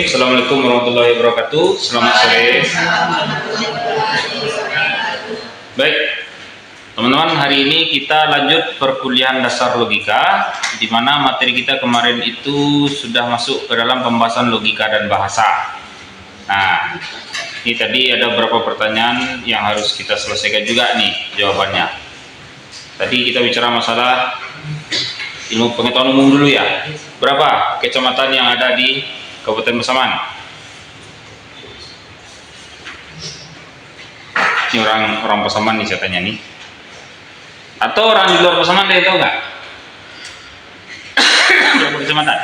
Assalamualaikum warahmatullahi wabarakatuh. Selamat sore. Baik, teman-teman, hari ini kita lanjut perkuliahan dasar logika, di mana materi kita kemarin itu sudah masuk ke dalam pembahasan logika dan bahasa. Nah, ini tadi ada beberapa pertanyaan yang harus kita selesaikan juga nih jawabannya. Tadi kita bicara masalah ilmu pengetahuan umum dulu ya. Berapa kecamatan yang ada di Kabupaten Pasaman? Ini orang Pasaman nih saya tanya nih. Atau orang di luar Pasaman dia tahu nggak? Berapa kecamatan?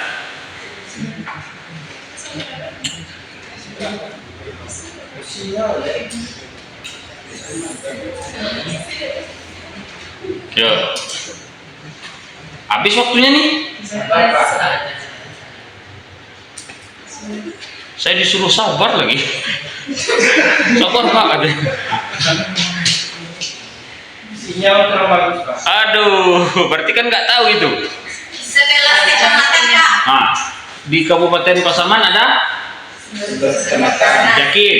Yo. Habis waktunya nih. Saya disuruh sabar lagi. Sabar Pak ada. Sinyal kurang bagus Pak. Aduh, berarti kan nggak tahu itu. 11 kecamatan Kak. Nah, di Kabupaten Pasaman ada? Kecamatan. Yakin?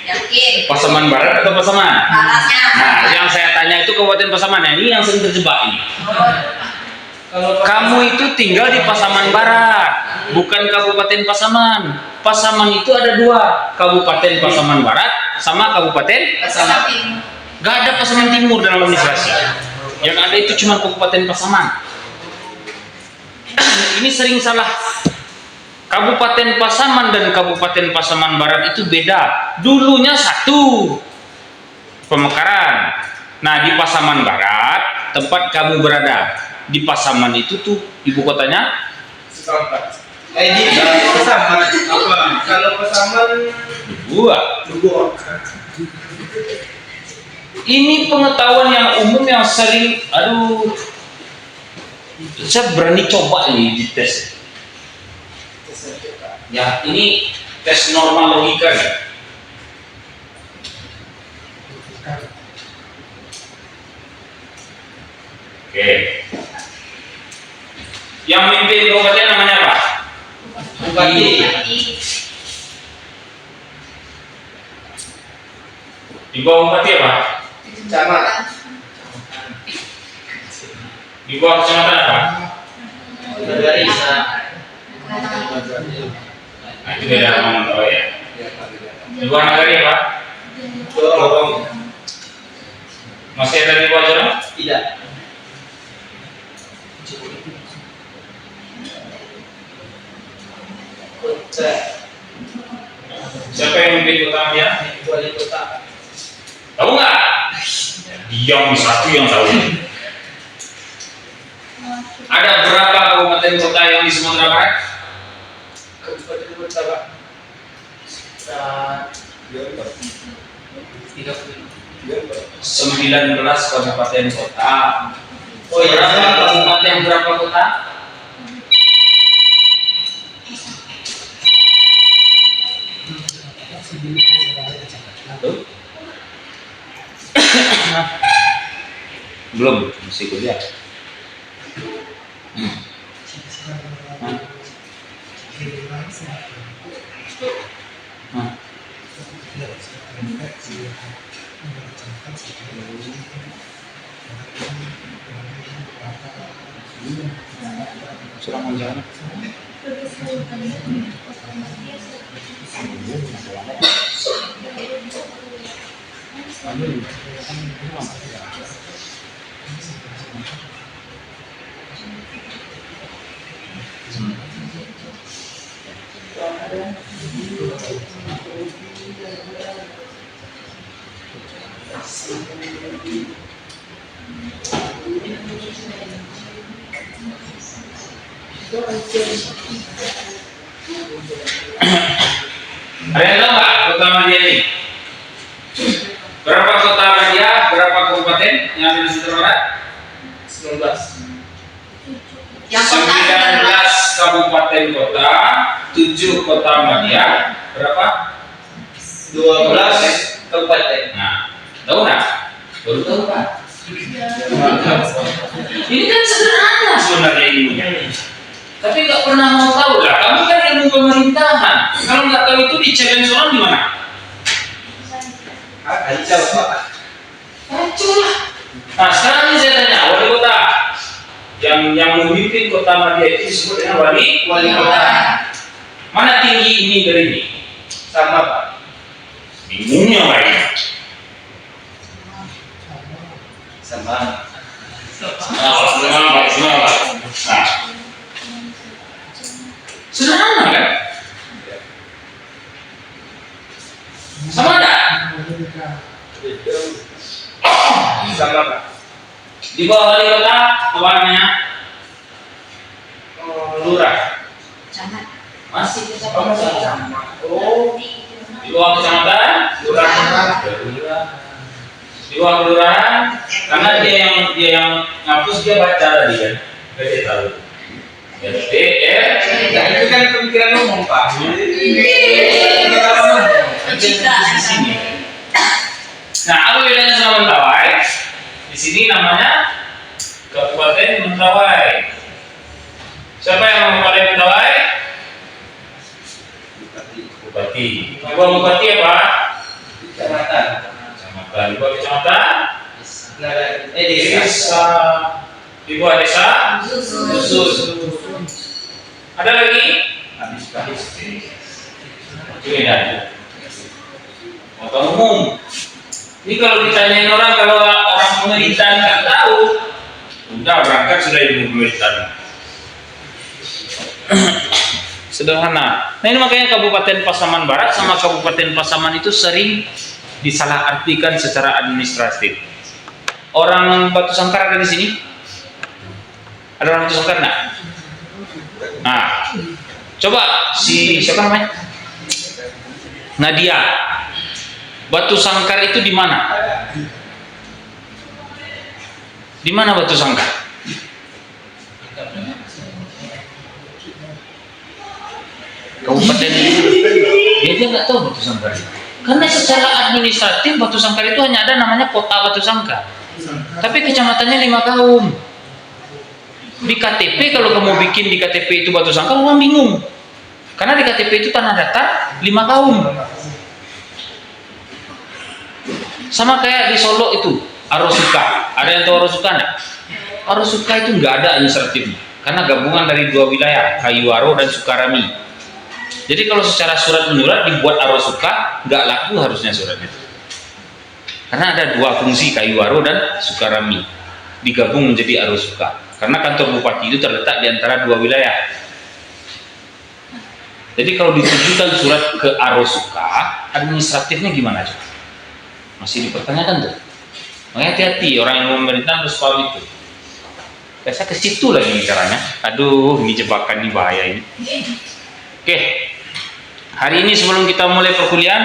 Yakin. Pasaman Barat atau Pasaman? Baratnya. Nah, yang saya tanya itu Kabupaten Pasaman. Nah, ini yang sering terjebak ini. Kamu itu tinggal di Pasaman Barat, bukan Kabupaten Pasaman. Pasaman itu ada dua, Kabupaten Pasaman Barat sama Kabupaten Pasaman. Gak ada Pasaman Timur dalam administrasi. Yang ada itu cuma Kabupaten Pasaman. Ini sering salah. Kabupaten Pasaman dan Kabupaten Pasaman Barat itu beda. Dulunya satu, Pemekaran. Nah, di Pasaman Barat tempat kamu berada. Di Pasaman itu tuh ibu kotanya Di Pasaman apa? Kalau Pasaman dua. Ini pengetahuan yang umum yang sering, aduh, saya berani coba nih di tes. Ya, ini tes normal logika ya. Oke. Yang mimpin kabupaten namanya apa? Bupati. Di bawah bupati apa? Camat. Di bawah kecamatan apa? Dari Nah, itu beda ngomong tahu ya. Di bawah nagari apa? Dorong. Masih ada di bawah Jorong? Tidak. Kota. Siapa yang mimpin kota dia? Wali kota. Tahu nggak? Diam satu yang tahu. Ada berapa kabupaten kota yang di Sumatera Barat? Kabupaten kota Pak. 19 kabupaten kota. Oh iya. Berapa kabupaten berapa kota? Tuh. Belum, masih kuliah. Surang Manjana. Ada yang tahu nggak kota Madia ini? Berapa kota Madia, berapa kabupaten yang ada di Sumatera Barat? 19. Yang kota 19 kabupaten kota, 7 kota Madia, berapa? 12 kabupaten. Nah, tahu nggak? Baru tahu Pak. Ini kan sederhana sebenarnya ilmunya. Tapi nggak pernah mau tahu lah. Kamu kan ilmu pemerintahan. Kalau nggak di challenge orang di mana? Kacau Pak. Kacau lah. Nah sekarang ini saya tanya, wali kota yang memimpin kota Madia itu disebut dengan wali kota. Mana tinggi ini dari ini? Sama Pak. Bingungnya lagi. Sama. Nah, sederhana kan? Sama enggak? Sama Pak. Di bawah wali kota apa namanya? Lurah. Camat. Masih Sama. Oh. di bawah kecamatan, Lurah. di bawah kelurahan, karena dia yang ngapus dia baca tadi kan, dia tahu. RT, Nah, itu kan pemikiran umum Pak. di sini. Nah, apa bedanya sama Mentawai? Di sini namanya Kabupaten Mentawai. Siapa yang mengepalai Mentawai? Bupati. Di bawah Bupati apa? Kecamatan. Kecamatan. Di bawah kecamatan? Desa. Desa. Di bawah desa? Khusus. Ada lagi? Habis Pak. Beda. Kota umum. Ini kalau ditanyain orang, kalau orang pemerintahan nggak tahu, udah berangkat sudah ibu pemerintahan. Sederhana. Nah ini makanya Kabupaten Pasaman Barat sama Kabupaten Pasaman itu sering disalahartikan secara administratif. Orang Batu Sangkar ada di sini? Ada orang Batu Sangkar nggak? Nah, coba siapa namanya? Nadia. Batu Sangkar itu di mana? Di mana Batu Sangkar? Kabupaten dia nggak tahu Batu Sangkar. Karena secara administratif Batu Sangkar itu hanya ada namanya kota Batu Sangkar. Tapi kecamatannya 5 kaum. Di KTP kalau kamu bikin di KTP itu Batu Sangkar orang bingung. Karena di KTP itu tanah datar 5 kaum. Sama kayak di Solo itu Arosuka. Ada yang tahu Arosuka enggak? Arosuka itu nggak ada administratifnya karena gabungan dari 2 wilayah, Kayuwaro dan Sukarami. Jadi kalau secara surat menyurat dibuat Arosuka, nggak laku harusnya surat itu. Karena ada 2 fungsi, Kayuwaro dan Sukarami, digabung menjadi Arosuka. Karena kantor bupati itu terletak di antara 2 wilayah. Jadi kalau ditujukan surat ke Arosuka, administratifnya gimana coba? Masih dipertanyakan tuh. Makanya hati-hati, orang yang memerintah harus paham itu. Saya ke situ lagi caranya. Aduh, ini jebakan, ini bahaya ini. Oke. Hari ini sebelum kita mulai perkuliahan,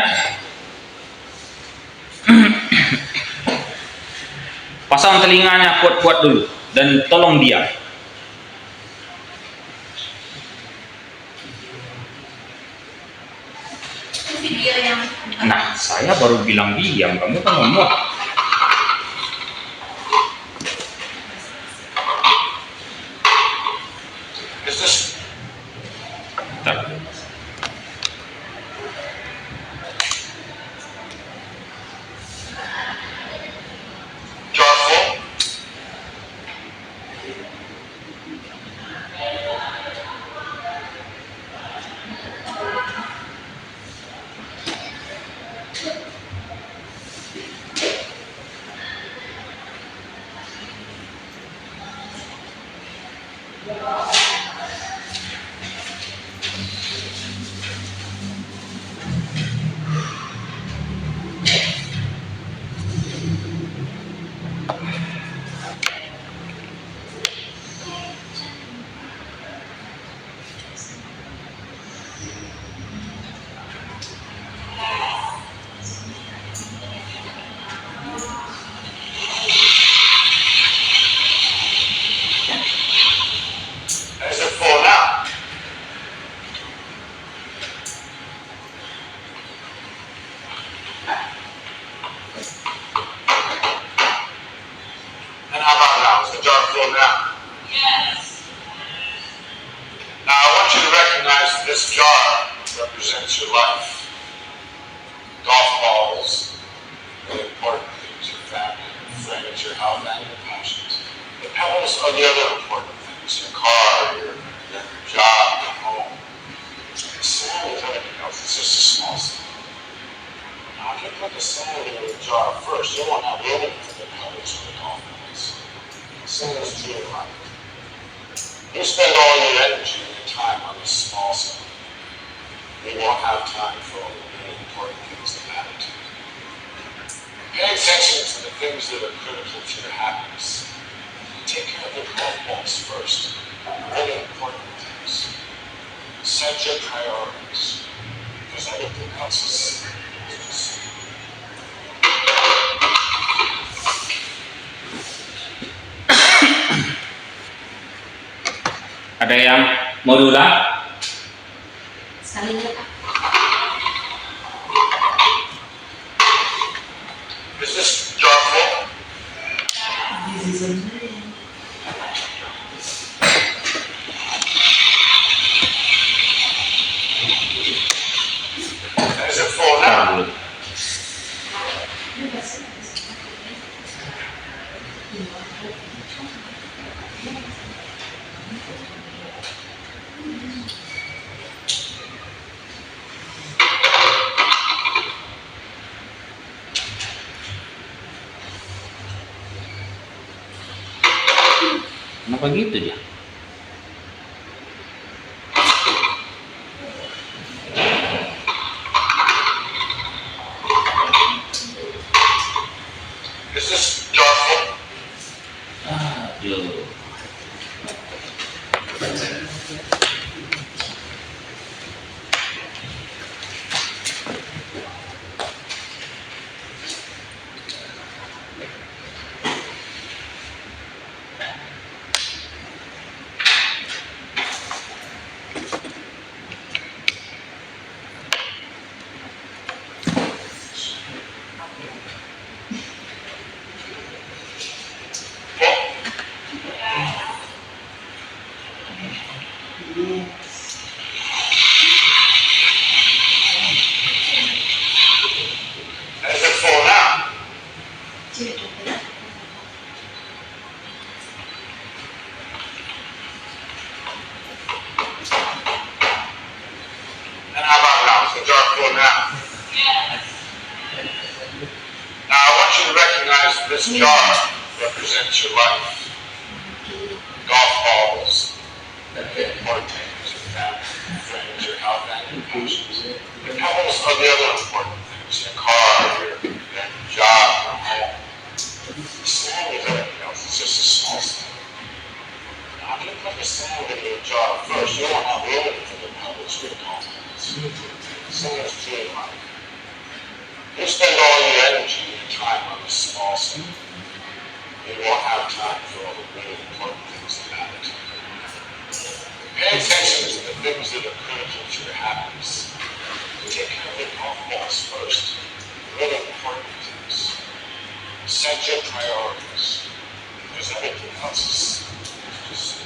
pasang telinganya kuat-kuat dulu dan tolong diam. Video yang Nah, saya baru bilang diam, kamu kan ngomong. Bentar. This jar represents your life. It's just a small step. Now, if you put the sand in the jar first, you won't have room for the pebbles or the golf balls. Same is true in life. You spend all your energy and your time on this small stuff. You won't have time for all the really important things that matter to you. Pay attention to the things that are critical to your happiness. Take care of the golf balls first. Really important things. Set your priorities. Because everything else is just... Ada yang mau diulang? Sekali lagi Pak. Is this jar full? Is it full now? Kenapa gitu dia? Is this jar full? Aduh. Is it full now? And how about now? Is the jar full now? Now I want you to recognize this jar represents your life. Golf balls, important things, your family, your friends, your health, and your passions. The pebbles are the other important things. Your car, your job, your home. The sand is everything else. It's just a small step. Now if you put the sand in your jar first, you won't have room for the pebbles or the golf balls. Same is true in life. You spend all your energy and your time on this small stuff. You won't have time for all the really important things that matter to you. Pay attention to the things that are critical to your happiness. Take care of the golf balls first. Really important things. Set your priorities. Because everything else is just...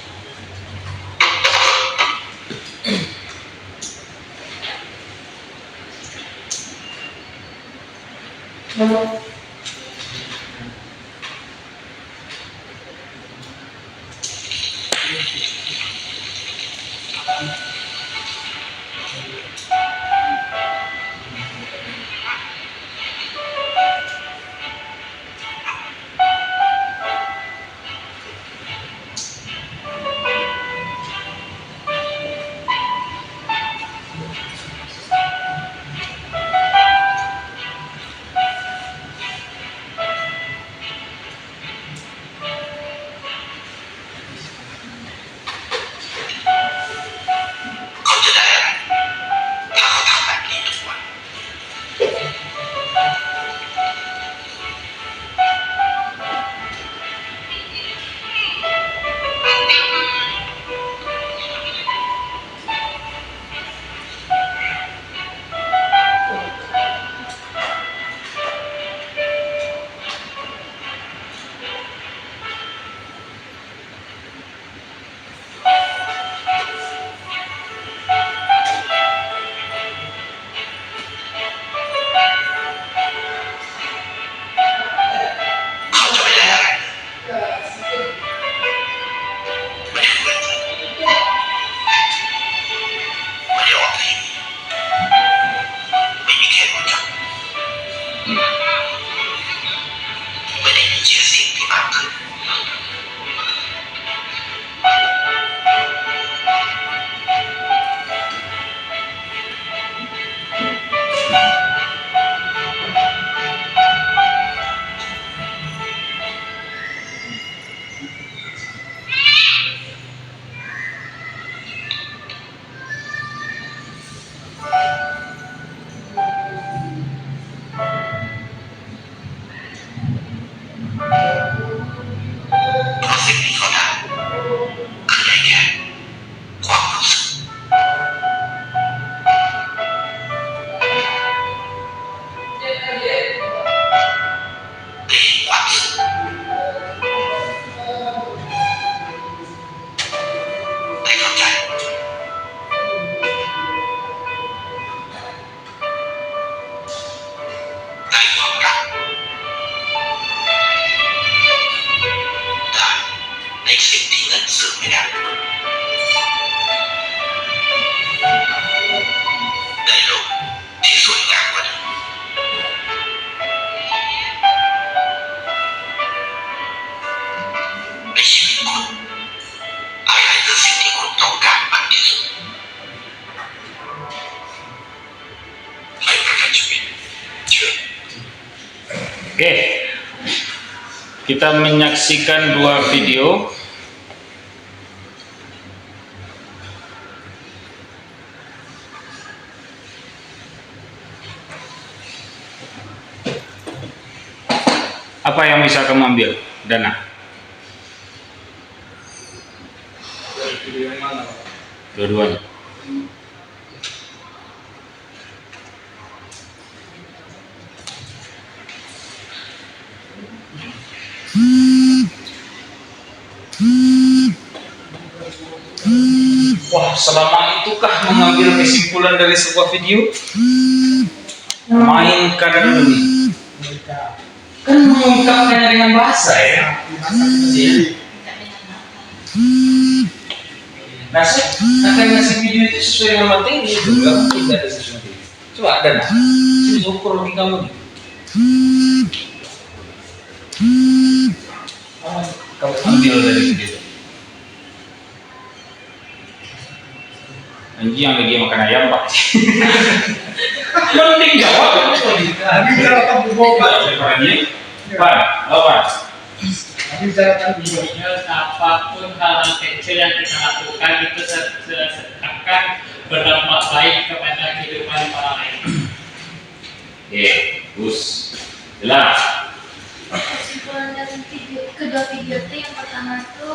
disunyikan. Meskipun ayah itu sini untuk gampang itu. Saya berkacau. Oke, kita menyaksikan dua video. Apa yang bisa kamu ambil? Dana. Video yang mana? Dua-duanya. Wah, selama itukah mengambil kesimpulan dari sebuah video? Mainkan dulu nih. Kan mengungkapkannya dengan bahasa ya. Nah, saya akan ngasih video itu sesuai dengan materi itu, nggak mungkin tidak ada sesuatu. Coba ada nah, sini ukur lagi kamu nih. Kamu ambil dari video. Anjing yang lagi makan ayam pak. Mending jawab kan? Bicara tabu boba. Pak, apa? Bicara tabu boba. Apapun hal kecil yang kita lakukan itu akan berdampak baik kepada kehidupan orang lain. Oke, terus jelas. Kesimpulan dari kedua video itu yang pertama itu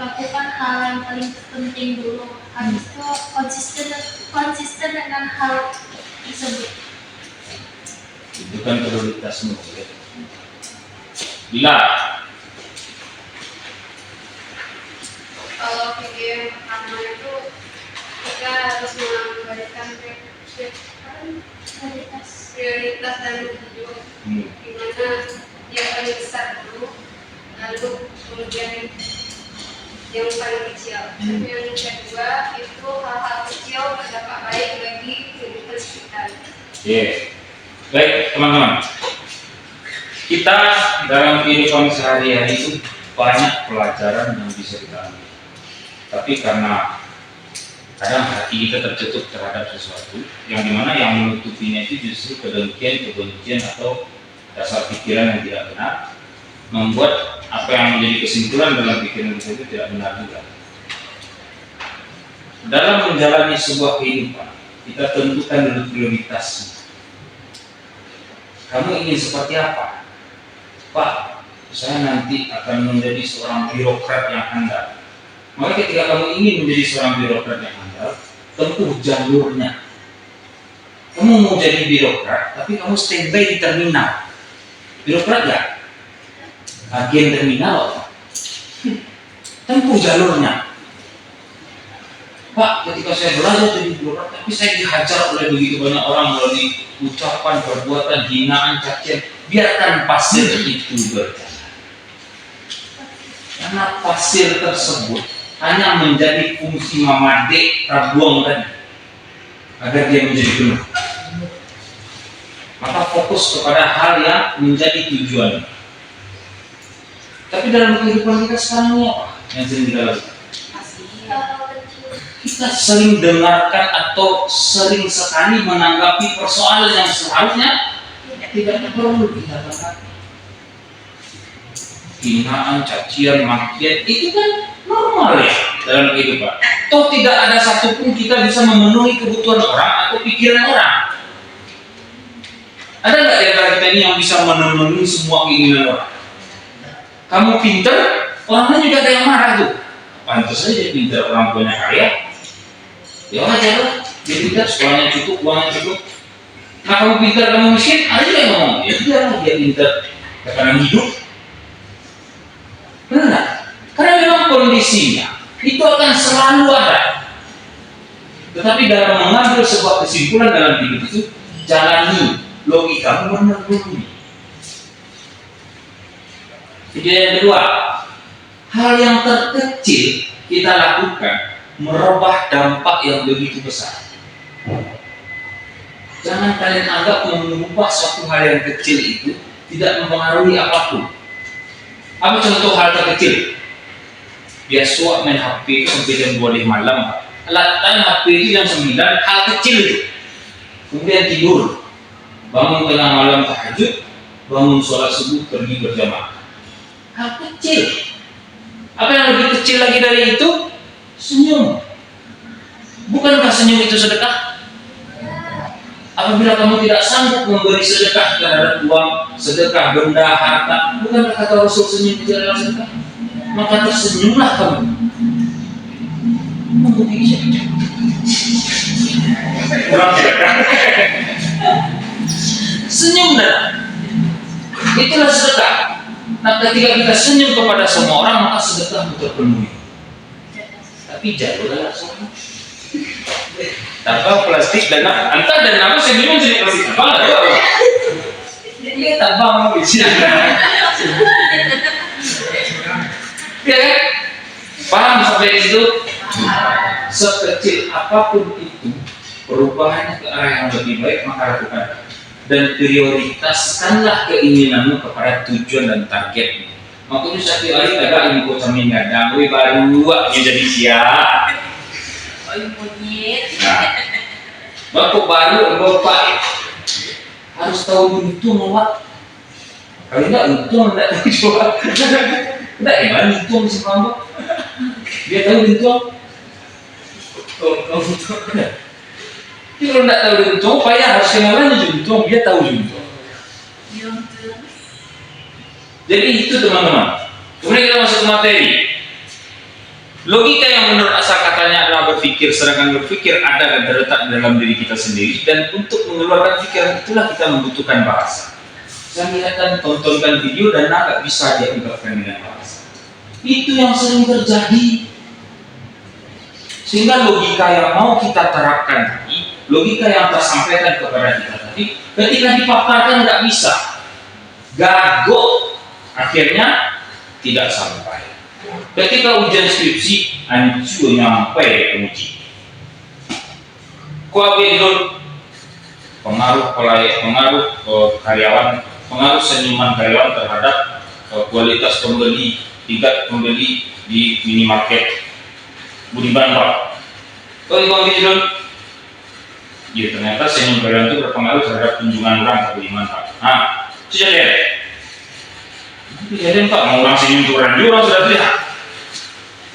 lakukan hal yang paling penting dulu. Habis itu konsisten dengan hal tersebut. Itu kan prioritasmu. Ya. Bila Kalau video yang pertama itu kita harus mengabaikan prioritas dan tujuan, dimana yang paling besar dulu, lalu kemudian yang paling kecil. Yang kedua itu hal-hal kecil berdampak baik bagi kehidupan sekitar. Yes. Baik teman-teman, kita dalam kehidupan sehari-hari itu banyak pelajaran yang bisa kita ambil. Tapi karena kadang hati kita tertutup terhadap sesuatu, yang dimana yang menutupinya itu justru kebencian atau dasar pikiran yang tidak benar, membuat apa yang menjadi kesimpulan dalam pikiran kita itu tidak benar juga. Dalam menjalani sebuah kehidupan, kita tentukan dulu prioritasnya. Kamu ingin seperti apa? Pak, saya nanti akan menjadi seorang birokrat yang handal. Maka ketika kamu ingin menjadi seorang birokrat yang handal, tempuh jalurnya. Kamu mau jadi birokrat, tapi kamu standby di terminal. Birokrat nggak? Agen terminal. Tempuh jalurnya. Pak, ketika saya belajar jadi birokrat, tapi saya dihajar oleh begitu banyak orang melalui ucapan, perbuatan, hinaan, cacian. Biarkan pasir itu berjalan. Karena pasir tersebut hanya menjadi fungsi Mama Dek Rabuang tadi, agar dia menjadi penuh. Maka fokus kepada hal yang menjadi tujuan. Tapi dalam kehidupan kita sekarang ini apa yang sering kita lakukan? Kita sering dengarkan atau sering sekali menanggapi persoalan yang seharusnya tidak perlu kita tanggapi. Hinaan, cacian, makian itu kan normal ya dalam kehidupan. Toh tidak ada satupun kita bisa memenuhi kebutuhan orang atau pikiran orang. Ada nggak di antara kita ini yang bisa memenuhi semua keinginan orang? Kamu pintar, orang lain juga ada yang marah tuh. Pantas saja pintar, orang punya kaya. Ya wajar lah, dia pintar, sekolahnya cukup, uangnya cukup. Nah kamu pintar, kamu miskin, ada juga yang ngomong, ya tidak lah dia pintar, tekanan hidup. Benar? Karena memang kondisinya itu akan selalu ada. Tetapi dalam mengambil sebuah kesimpulan dalam hidup itu, jalani logika benar dulu. Video yang kedua, hal yang terkecil kita lakukan merubah dampak yang begitu besar. Jangan kalian anggap mengubah suatu hal yang kecil itu tidak mempengaruhi apapun. Apa contoh hal terkecil? Biasa main HP itu sampai jam 2 malam, Pak. Latan HP itu jam 9, hal kecil itu. Kemudian tidur, bangun tengah malam tahajud, bangun sholat subuh, pergi berjamaah. Hal kecil. Apa yang lebih kecil lagi dari itu? Senyum. Bukankah senyum itu sedekah? Apabila kamu tidak sanggup memberi sedekah terhadap uang, sedekah benda, harta, bukankah kata Rasul senyum itu adalah sedekah? Maka tersenyumlah kamu. Kurang sedekah. Senyum dah. Itulah sedekah. Nah, ketika kita senyum kepada semua orang, maka sedekah terpenuhi. Tapi jatuhlah semua. Tanpa plastik dan entah dan apa senyum jadi plastik apa lah. Ini tanpa mau isi. Ya kan? Paham sampai di situ? Sekecil apapun itu, perubahannya ke arah yang lebih baik maka lakukan. Dan prioritaskanlah keinginanmu kepada tujuan dan targetmu. Makanya satu hari agak ini kau sambil ngadang, baru jadi siap. Bapak baru bapak harus tahu untung, Pak. Kalau tidak untung tidak jual. Tidak gimana untung si Pak? Dia tahu untung. Dia kalau tidak tahu untung, payah harus kenalan untung. Dia tahu untung. Jadi itu teman-teman. Kemudian kita masuk ke materi. Logika yang menurut asal katanya adalah berpikir, sedangkan berpikir ada dan terletak dalam diri kita sendiri, dan untuk mengeluarkan pikiran itulah kita membutuhkan bahasa. Saya akan tontonkan video dan agak bisa dia ungkapkan dengan bahasa. Itu yang sering terjadi. Sehingga logika yang mau kita terapkan tadi, logika yang tersampaikan kepada kita tadi, ketika dipaparkan nggak bisa, gagal, akhirnya tidak sampai. Ketika ujian skripsi, hancur nyampe penguji. Kuabedon pengaruh karyawan, pengaruh senyuman karyawan terhadap kualitas pembeli, tingkat pembeli di minimarket. Budiman Pak. Kuabedon, ya ternyata senyum karyawan itu berpengaruh terhadap kunjungan orang ke Budiman Pak. Nah, sudah lihat. Jadi Pak, mau orang senyum ke orang sudah lihat.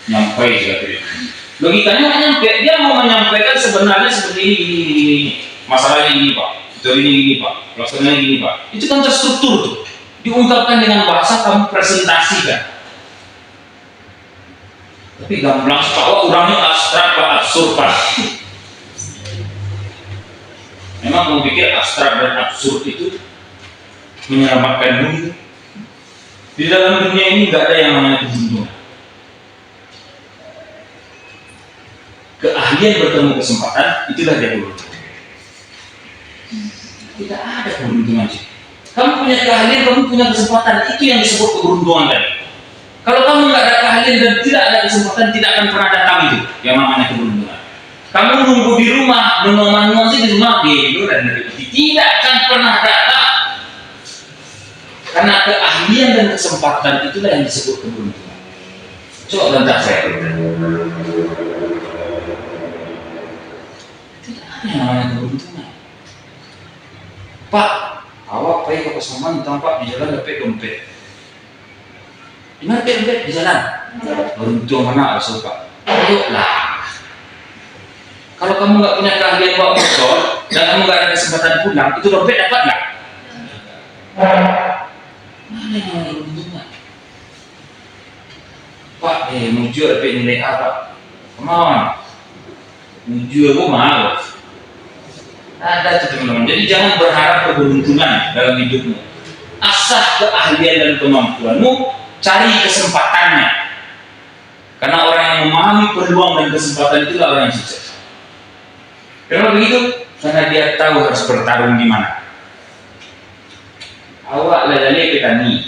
Nyampai sudah lihat. Logikanya nggak nyampe, dia mau menyampaikan sebenarnya seperti ini. Masalahnya ini Pak, itu ini Pak, pelaksananya gini Pak. Itu kan terstruktur tuh, diungkapkan dengan bahasa kamu presentasikan. Tapi gamblang bahwa orangnya abstrak Pak, absurd Pak. Memang kamu pikir abstrak dan absurd itu menyelamatkan dunia? Di dalam dunia ini nggak ada yang namanya keberuntungan. Keahlian bertemu kesempatan, itulah dia beruntung. Tidak ada keberuntungan sih. Kamu punya keahlian, kamu punya kesempatan, itu yang disebut keberuntungan tadi. Kalau kamu nggak ada keahlian dan tidak ada kesempatan, tidak akan pernah datang itu yang namanya keberuntungan. Kamu nunggu di rumah, menunggu sih di rumah, dan tidak akan pernah datang. Karena keahlian dan kesempatan itulah yang disebut keberuntungan. Coba bentar saya. Yang namanya keberuntungan. Pak, awak pergi ke pasaman tampak di jalan dapat dompet. Di mana dompet? Di jalan. Beruntung mana asal Pak? Ayolah. Kalau kamu nggak punya keahlian bawa motor dan kamu nggak ada kesempatan pulang, itu dompet dapat nggak? Mana yang namanya keberuntungan? Pak, menuju dapat nilai A Pak. Kemana? Menuju aku mahal. Ada itu teman-teman. Jadi jangan berharap keberuntungan dalam hidupmu. Asah keahlian dan kemampuanmu, cari kesempatannya. Karena orang yang memahami peluang dan kesempatan itulah orang yang sukses. Kenapa begitu? Karena dia tahu harus bertarung di mana. Awak lalai petani.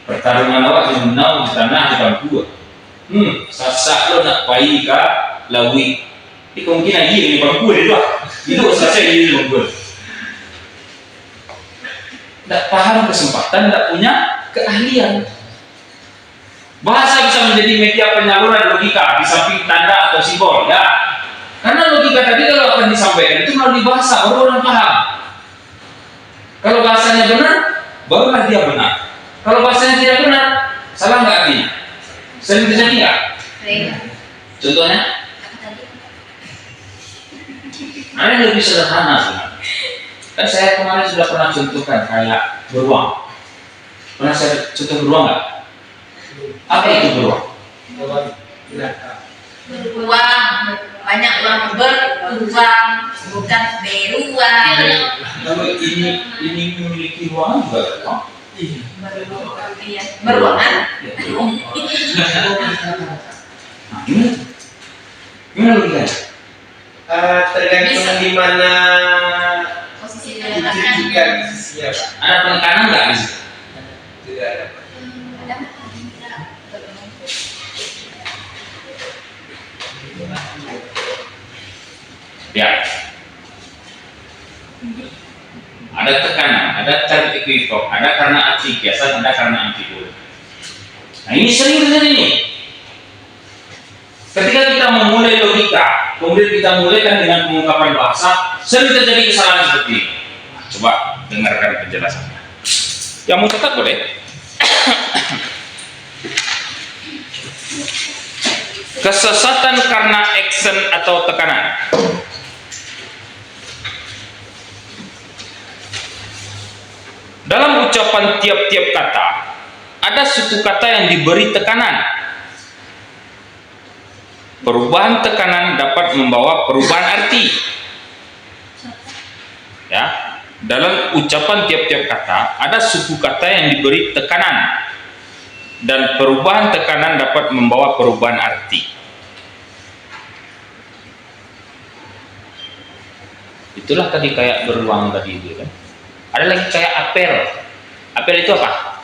Pertarungan awak di menau di tanah di bangku. Sasak lo nak pai ka lawi. Ini kemungkinan dia ini bangku dia tu. Itu selesai ini gue. Tidak paham kesempatan, tidak punya keahlian. Bahasa bisa menjadi media penyaluran logika di samping tanda atau simbol, ya. Karena logika tadi kalau akan disampaikan itu melalui bahasa, baru orang paham. Kalau bahasanya benar, barulah dia benar. Kalau bahasanya tidak benar, salah nggak artinya? Sering terjadi nggak? Contohnya? Ada yang lebih sederhana sebenarnya. Kan saya kemarin sudah pernah contohkan kayak beruang. Pernah saya contoh beruang nggak? Apa itu beruang? Beruang, banyak uang beruang, bukan beruang. Kalau ini memiliki ruangan juga kan? Iya, beruangan. Nah, ini logikanya. Tergantung di mana Posisi ditujukan sisinya, Pak. Ada penekanan nggak di situ? Tidak ada, Pak. Ya. Ada tekanan, ada term equivok, ada karena arti kiasan, ada karena antipode. Nah ini sering terjadi nih. Ketika kita memulai logika, kemudian kita mulaikan dengan pengungkapan bahasa, sering terjadi kesalahan seperti ini. Nah, coba dengarkan penjelasannya. Yang mau catat boleh. Kesesatan karena action atau tekanan. Dalam ucapan tiap-tiap kata, ada suatu kata yang diberi tekanan. Perubahan tekanan dapat membawa perubahan arti. Ya, dalam ucapan tiap-tiap kata, ada suku kata yang diberi tekanan. Dan perubahan tekanan dapat membawa perubahan arti. Itulah tadi kayak beruang tadi itu kan. Ada lagi kayak apel. Apel itu apa?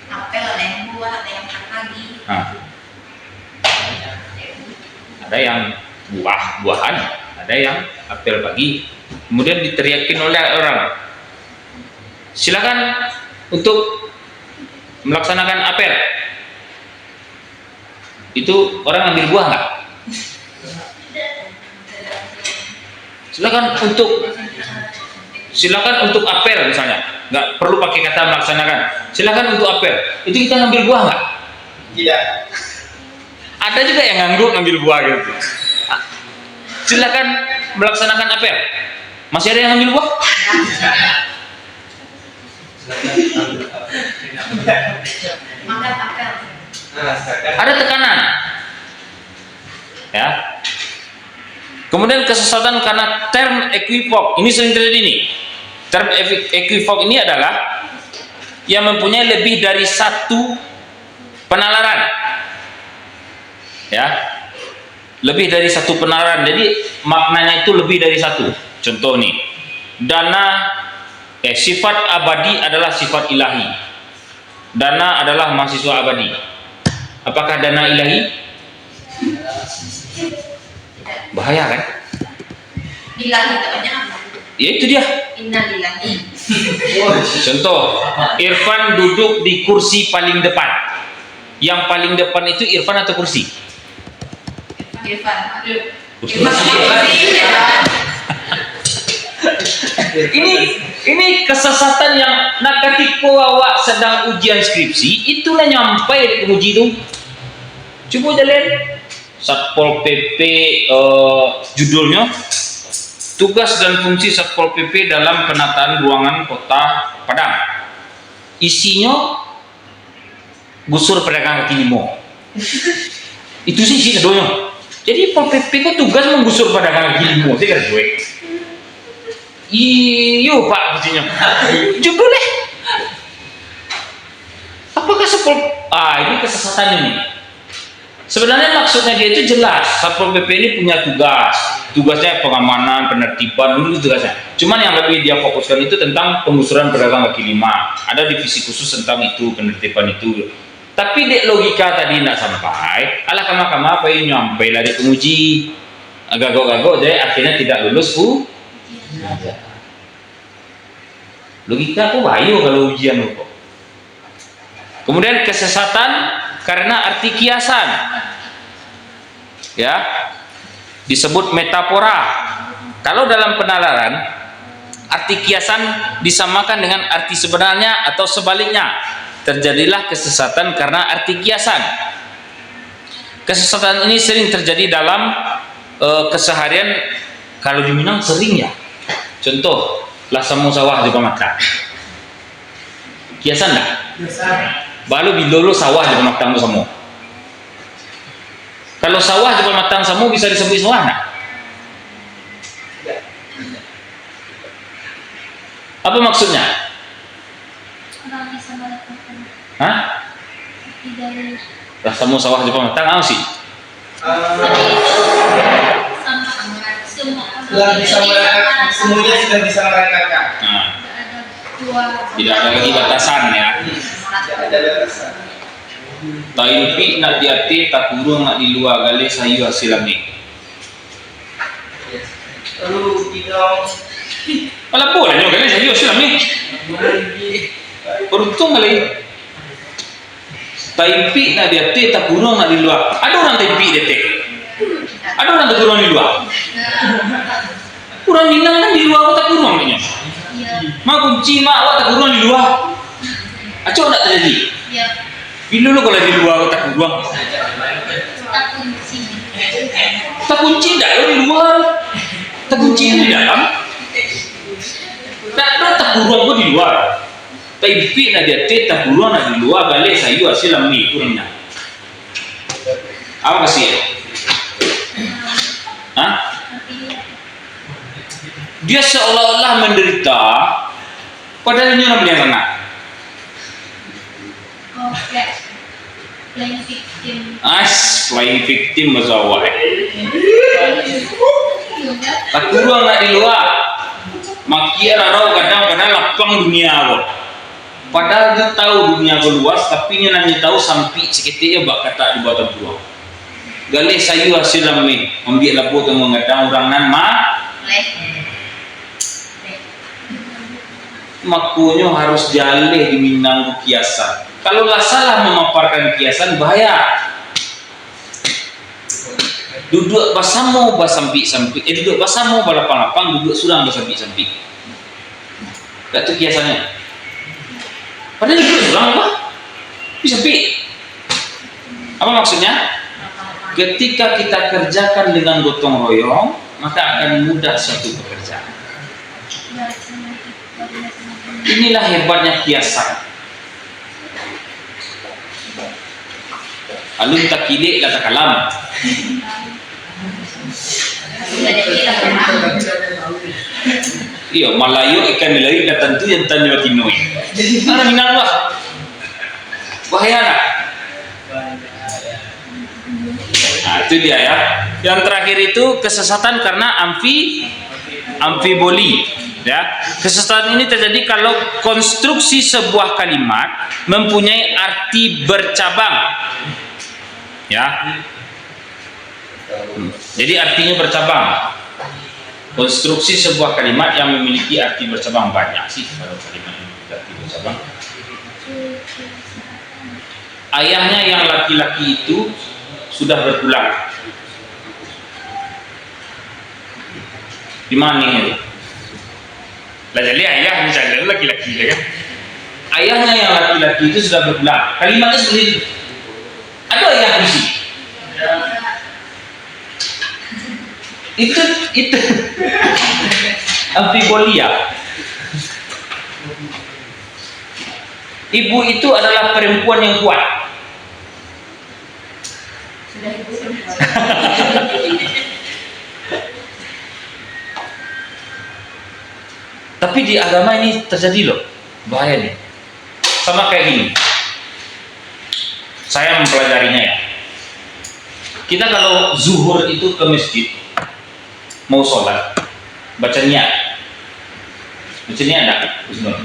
Apel ada yang buah, ada yang pagi. Nah, ada yang buah-buahan, ada yang apel pagi. Kemudian diteriakin oleh orang, silakan untuk melaksanakan apel. Itu orang ambil buah nggak? Silakan untuk apel misalnya, nggak perlu pakai kata melaksanakan. Silakan untuk apel. Itu kita ngambil buah nggak? Tidak. Ada juga yang ngambil buah gitu. Silakan melaksanakan apel. Masih ada yang ngambil buah? Makan apel. Ada tekanan. Ya. Kemudian kesesatan karena term equivok. Ini sering terjadi nih. Term equivok ini adalah yang mempunyai lebih dari satu penalaran. Ya. Lebih dari satu penalaran. Jadi maknanya itu lebih dari satu. Contoh nih. Sifat abadi adalah sifat ilahi. Dana adalah mahasiswa abadi. Apakah dana ilahi? Bahaya kan? Lillahi katanya apa? Ya itu dia. Innalillahi. Contoh, Irfan duduk di kursi paling depan. Yang paling depan itu Irfan atau kursi? Irfan. Kursi. Irfan. Ini kesesatan yang ketika awak sedang ujian skripsi itulah nyampai ke uji itu. Coba jalan Satpol PP judulnya tugas dan fungsi Satpol PP dalam penataan ruangan Kota Padang. Isinya gusur pedagang kaki limo. Itu sih judulnya. Jadi Satpol PP kok tugas menggusur pedagang kaki limo. Saya kira gue. Iyo Pak kuncinya. Judulnya. Apakah Satpol? Ini kesesatan ini. Sebenarnya maksudnya dia itu jelas. Satpol PP ini punya tugasnya pengamanan, penertiban, dulu tugasnya. Cuman yang lebih dia fokuskan itu tentang penggusuran pedagang kaki lima. Ada divisi khusus tentang itu, penertiban itu. Tapi dek logika tadi tidak sampai. Alah kama apa ini nyampe lah di penguji. Agak-agak jadi akhirnya tidak lulus Logika tuh bahaya kalau ujian kok. Kemudian kesesatan karena arti kiasan. Ya. Disebut metafora. Kalau dalam penalaran arti kiasan disamakan dengan arti sebenarnya atau sebaliknya. Terjadilah kesesatan karena arti kiasan. Kesesatan ini sering terjadi dalam keseharian. Kalau di Minang sering ya. Contoh, lah samu sawah di pematang. Kiasan enggak? Balu bilolo sawah di pematang samu. Kalau sawah di pematang samu bisa disebut sawah enggak? Apa maksudnya? Orang bisa melakukan Hah? tidak Lah samu sawah di pematang apa sih? sama semua orang Telah bisa mereka, semuanya sudah bisa merekakan. Nah, ada dua tidak ada lagi batasan ya. Tidak ada batasan. Taimpi nak diati tak kurung nak di luar gali sayu hasilami. Lalu kita Kalau boleh juga gali sayu hasilami. Beruntung kali. Taimpi nak diati tak kurung nak di luar. Ada orang taimpi detek. Ada orang tak kurung di luar. Kurang Minang kan di luar tak kurung nih. ya Mak kunci mak awak tak kurung di luar. Acau nak terjadi. ya Bila lu kalau di luar tak kurung. tak kunci Tak kunci dah lo di luar. Tak kunci di dalam. Tak ada tak kurung pun di luar. Tapi nak dia tak kurung nak di luar balik sayu hasil lami kurangnya. Apa kasih? Hah? Dia seolah-olah menderita padahal ini orang yang kena. oh playing victim Flying victim mazawai. Tak kurang nak di luar. Makia rarau kadang-kadang lapang dunia aku. Padahal dia tahu dunia aku luas, tapi dia nanya tahu sampai seketika bak kata di bawah buah. Galih sayu hasil lami, ambil labu tu mengadang orang nan makunya harus jaleh di Minang kiasan. Kalau lah salah memaparkan kiasan bahaya. Duduk basamu basampi-sampi, duduk basamu balapang-lapang, duduk surang basampi-sampi. Tak tu kiasannya. Padahal duduk surang apa? Bisampi. Apa maksudnya? Ketika kita kerjakan dengan gotong royong, maka akan mudah suatu pekerjaan. Inilah hebatnya kiasan. Alun takilik kata kalam. Iya, Malayo ikan nilai dan tentu yang tanya batinoi. Mana Minang lah. Bahaya nak. Nah, itu dia ya. Yang terakhir itu kesesatan karena amfiboli. Ya, kesesatan ini terjadi kalau konstruksi sebuah kalimat mempunyai arti bercabang. Ya. Jadi artinya bercabang. Konstruksi sebuah kalimat yang memiliki arti bercabang banyak sih kalau kalimat yang memiliki arti bercabang. Ayahnya yang laki-laki itu sudah berpulang. Di mana ini? Lah jadi ayah misalnya laki-laki ya kan? Ayahnya yang laki-laki itu sudah berpulang. Kalimatnya seperti itu. Ada ayah puisi. Itu amfibolia. Ibu itu adalah perempuan yang kuat. Tapi di agama ini terjadi loh, bahaya nih. Sama kayak gini. Saya mempelajarinya ya. Kita kalau zuhur itu ke masjid, mau sholat, baca niat. Baca niat enggak? Bismillah.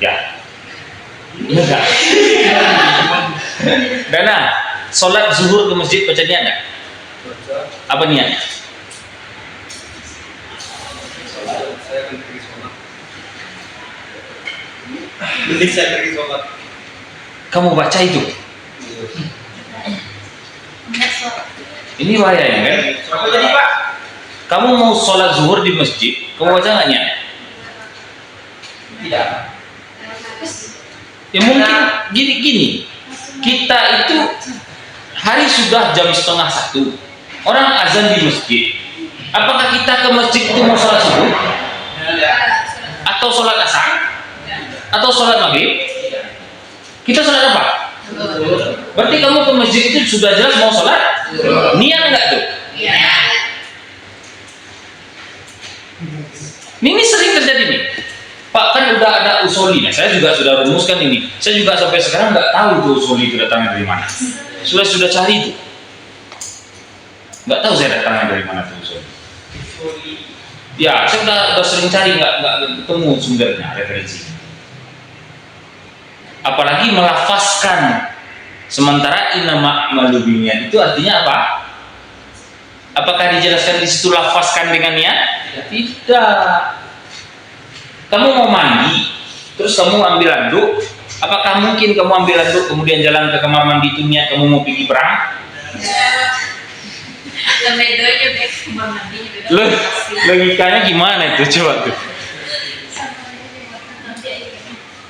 Ya. Iya enggak? Dana, sholat zuhur ke masjid baca niat enggak? Apa niatnya? Mending saya pergi sholat. Kamu baca itu. Enggak sholat. Ini bahayanya kan? Apa jadi Pak? Kamu mau sholat zuhur di masjid, kamu baca nggak niat? Tidak. Ya mungkin gini. Kita itu hari sudah jam 12:30. Orang azan di masjid. Apakah kita ke masjid itu mau sholat subuh? Atau sholat asar? Atau sholat maghrib? Kita sholat apa? Berarti kamu ke masjid itu sudah jelas mau sholat? Niat nggak tuh? Ini sering terjadi nih. Pak, kan udah ada usoli. Nah, saya juga sudah rumuskan ini. Saya juga sampai sekarang nggak tahu tuh usoli itu datangnya dari mana. Sudah cari itu. Nggak tahu saya datangnya dari mana tuh usoli. Ya, saya udah sering cari, nggak ketemu sumbernya, referensi. Apalagi melafazkan. Sementara inama malubinian itu artinya apa? Apakah dijelaskan di situ lafazkan dengan niat? Tidak. Kamu mau mandi, terus kamu ambil handuk. Apakah mungkin kamu ambil handuk kemudian jalan ke kamar mandi itu niat kamu mau pergi perang? Logikanya gimana itu coba tuh?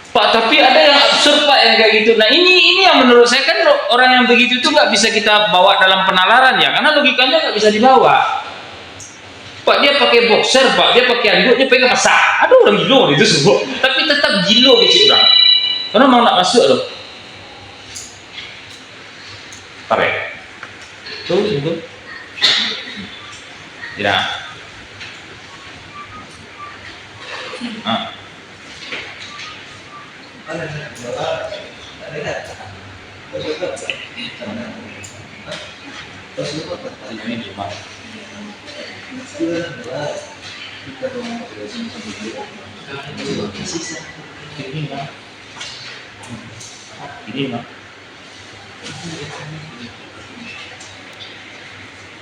Pak, tapi ada yang absurd Pak yang kayak gitu. Nah ini yang menurut saya kan orang yang begitu itu nggak bisa kita bawa dalam penalaran ya, karena logikanya nggak bisa dibawa. Pak, dia pakai boxer, Pak, dia pakai handuk, dia pegang masak. Ada orang gilo itu semua, tapi tetap gilo kecil orang. Karena mau nak masuk loh. Pakai. Tuh itu. Tidak. Ini gimana? Ini mah.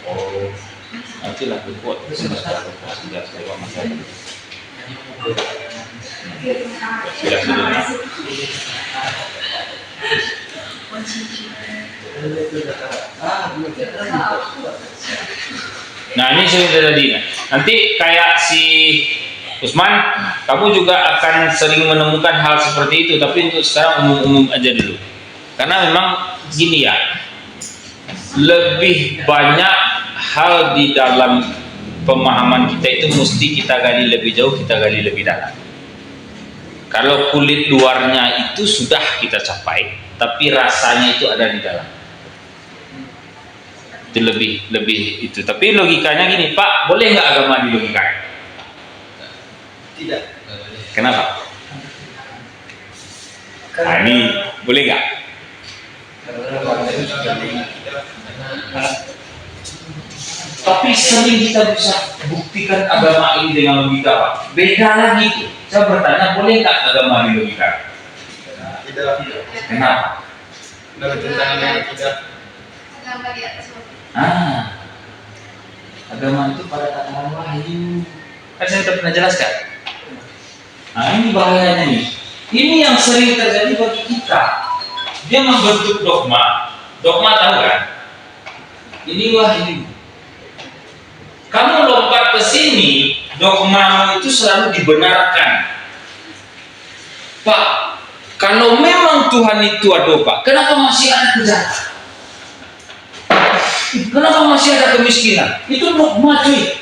Oh, nantilah berbuat sudah lewat masa. Sudah. Nah ini sering terjadi. Nanti kayak si Usman, kamu juga akan sering menemukan hal seperti itu. Tapi untuk sekarang umum-umum aja dulu. Karena memang gini ya, lebih banyak hal di dalam pemahaman kita itu mesti kita gali lebih jauh, kita gali lebih dalam. Kalau kulit luarnya itu sudah kita capai, tapi rasanya itu ada di dalam. Itu lebih itu. Tapi logikanya gini, Pak, boleh nggak agama dilogikakan? Tidak. Kenapa? Nah, ini boleh nggak? Tapi sering kita bisa buktikan agama ini dengan logika, Pak. Beda lagi tuh. Saya bertanya, boleh nggak agama dilogikakan? Tidak. Kenapa? Bertentangan dengan tidak. Agama di atas wahyu. Agama itu pada tataran wahyu. Kan saya pernah jelaskan. Nah ini bahayanya nih. Ini yang sering terjadi bagi kita. Dia membentuk dogma. Dogma tahu kan? Ini wahyu. Kamu lompat ke sini, dogmamu itu selalu dibenarkan. Pak, kalau memang Tuhan itu ada, Pak, kenapa masih ada kejahatan? Kenapa masih ada kemiskinan? Itu dogma cuy.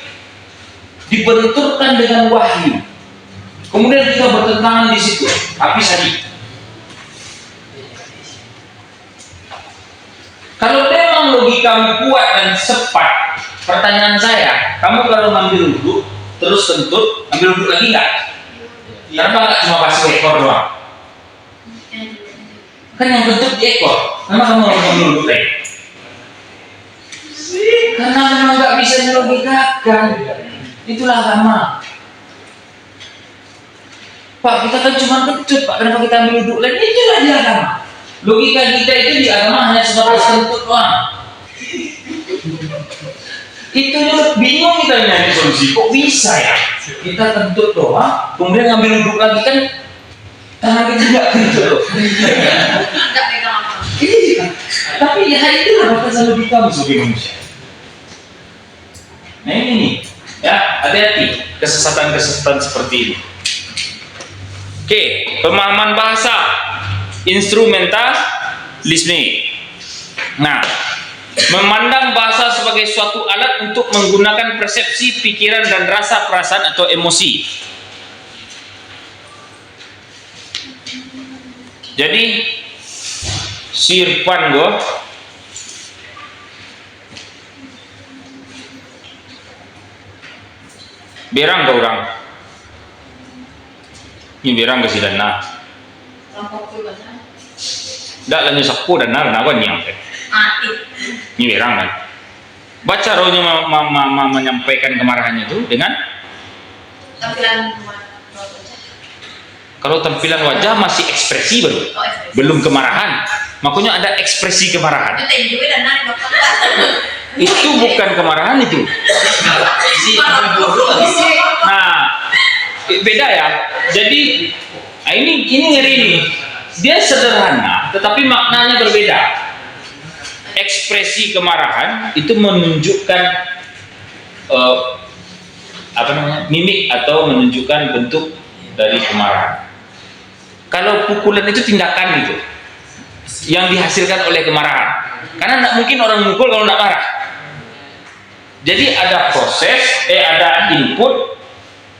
Dibenturkan dengan wahyu. Kemudian kita bertentangan di situ. Habis tadi. Kalau memang logikamu kuat dan cepat, pertanyaan saya, kamu kalau ngambil wudhu, terus kentut, ambil wudhu lagi nggak? Kenapa nggak cuma basuh ekor doang? Kan yang kentut di ekor. Kenapa kamu harus ambil wudhu lagi? Karena memang nggak bisa dilogikakan. Itulah agama. Pak, kita kan cuma kentut, Pak. Kenapa kita ambil wudhu lagi? Itulah dia agama. Logika kita itu di agama hanya sebatas kentut doang. Itu juga bingung kita nyari solusi. Kok bisa ya? Kita kentut doang, kemudian ngambil wudhu lagi kan tangan kita nggak kentut loh. Enggak pegang apa. Iya. Tapi ya itulah batasan logika sebagai manusia. Nah ini nih, ya hati-hati kesesatan-kesesatan seperti ini. Oke, pemahaman bahasa instrumentalisme. Nah, memandang bahasa sebagai suatu alat untuk menggunakan persepsi, pikiran, dan rasa perasaan atau emosi. Jadi, Sirpan go berang ke orang. Ini berang ke si dana. Rampok tuh bahasa. Dak lanjut sapu dan nar nawan yang Mati. ini berang kan. Baca rohnya menyampaikan kemarahannya itu dengan Tampilan kalau tampilan wajah masih ekspresi baru, ekspresi. belum kemarahan. Makanya ada ekspresi kemarahan. Itu tenju dan nari bakal. Itu bukan kemarahan itu. Nah, beda ya. Jadi ini ngeri nih. Dia sederhana, tetapi maknanya berbeda. Ekspresi kemarahan itu menunjukkan mimik atau menunjukkan bentuk dari kemarahan. Kalau pukulan itu tindakan gitu, yang dihasilkan oleh kemarahan. Karena tidak mungkin orang mukul kalau tidak marah. Jadi ada ada input,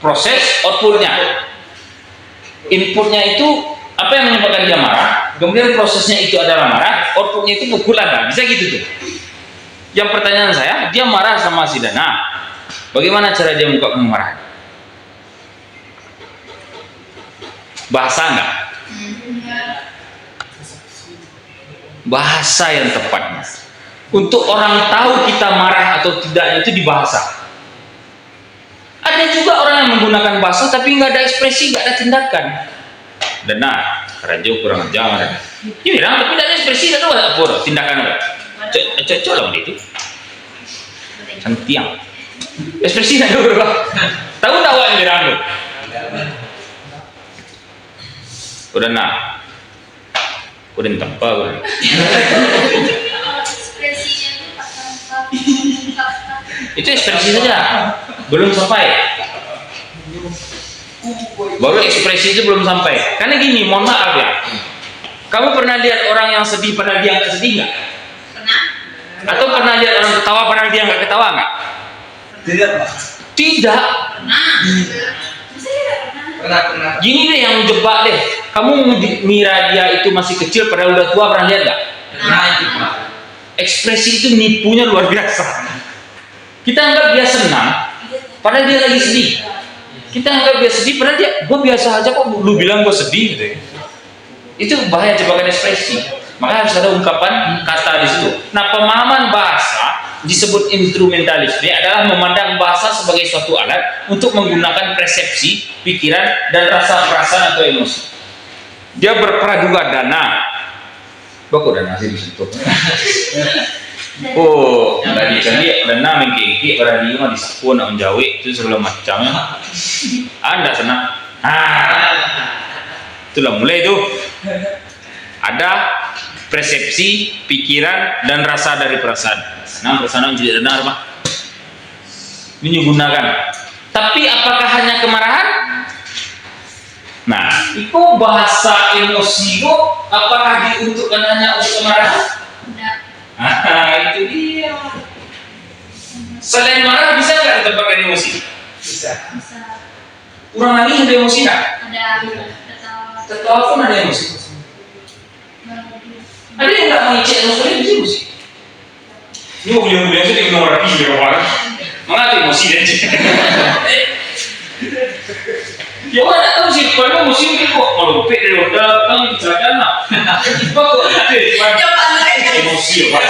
proses, outputnya. Inputnya itu apa yang menyebabkan dia marah, kemudian prosesnya itu adalah marah, outputnya itu pukulan kan, bisa gitu tuh. Yang pertanyaan saya, dia marah sama si Dana, bagaimana cara dia mengungkapkan kemarahan? Bahasa enggak? Bahasa yang tepatnya. Untuk orang tahu kita marah atau tidak itu di bahasa. Ada juga orang yang menggunakan bahasa tapi nggak ada ekspresi, nggak ada tindakan. Dana, raja kurang ajar. Ini bilang tapi tidak ada ekspresi, tidak ada apa tindakan apa. Cocok lah itu. Santiang. Ekspresi tidak ada berapa. Tahu yang bilang tu. Udah nak. Udah tempat kan. Ekspresinya itu pakai Itu ekspresi saja, belum sampai. Baru ekspresi itu belum sampai. Karena gini, mohon maaf ya. Kamu pernah lihat orang yang sedih padahal dia nggak sedih nggak? Pernah? Atau pernah lihat orang ketawa padahal dia nggak ketawa nggak? Tidak, Pak. Tidak. Pernah. Gini deh yang jebak deh. Kamu mengira dia itu masih kecil padahal udah tua, pernah lihat nggak? Pernah itu, Pak. Ekspresi itu nipunya luar biasa. Kita anggap dia senang, padahal dia lagi sedih. Kita anggap dia sedih, padahal gue biasa aja kok, lu bilang gue sedih gitu. Itu bahaya jebakan ekspresi. Maka harus ada ungkapan kata di situ. Nah, pemahaman bahasa disebut instrumentalisme adalah memandang bahasa sebagai suatu alat untuk menggunakan persepsi, pikiran, dan rasa perasaan atau emosi. Dia berpraduga dana. Kok dana sih di situ? Oh, tadi kali dana mengkiki berarti mah disakun on Jawa itu segala macamnya. Anda senang? Itulah mulai itu. Ada persepsi, pikiran, dan rasa dari perasaan. Nah, perasaan tidak benar, Pak. Ini digunakan. Tapi apakah hanya kemarahan? Nah, itu bahasa emosi itu apakah diuntukkan hanya untuk kemarahan? Itu dia. Selain marah bisa nggak ditempatkan emosi? Bisa. Kurang lagi ada emosi nggak? Tertawa pun ada emosi. Ada yang nggak mengicik emosi bisa emosi. Ini mau beli aja di nomor rapi ya orang. Mengapa emosi dan ya orang tak tahu sih, kalau emosi mungkin kok kalau dari udah kan kecelakaan lah. Kok ada emosi ya Pak.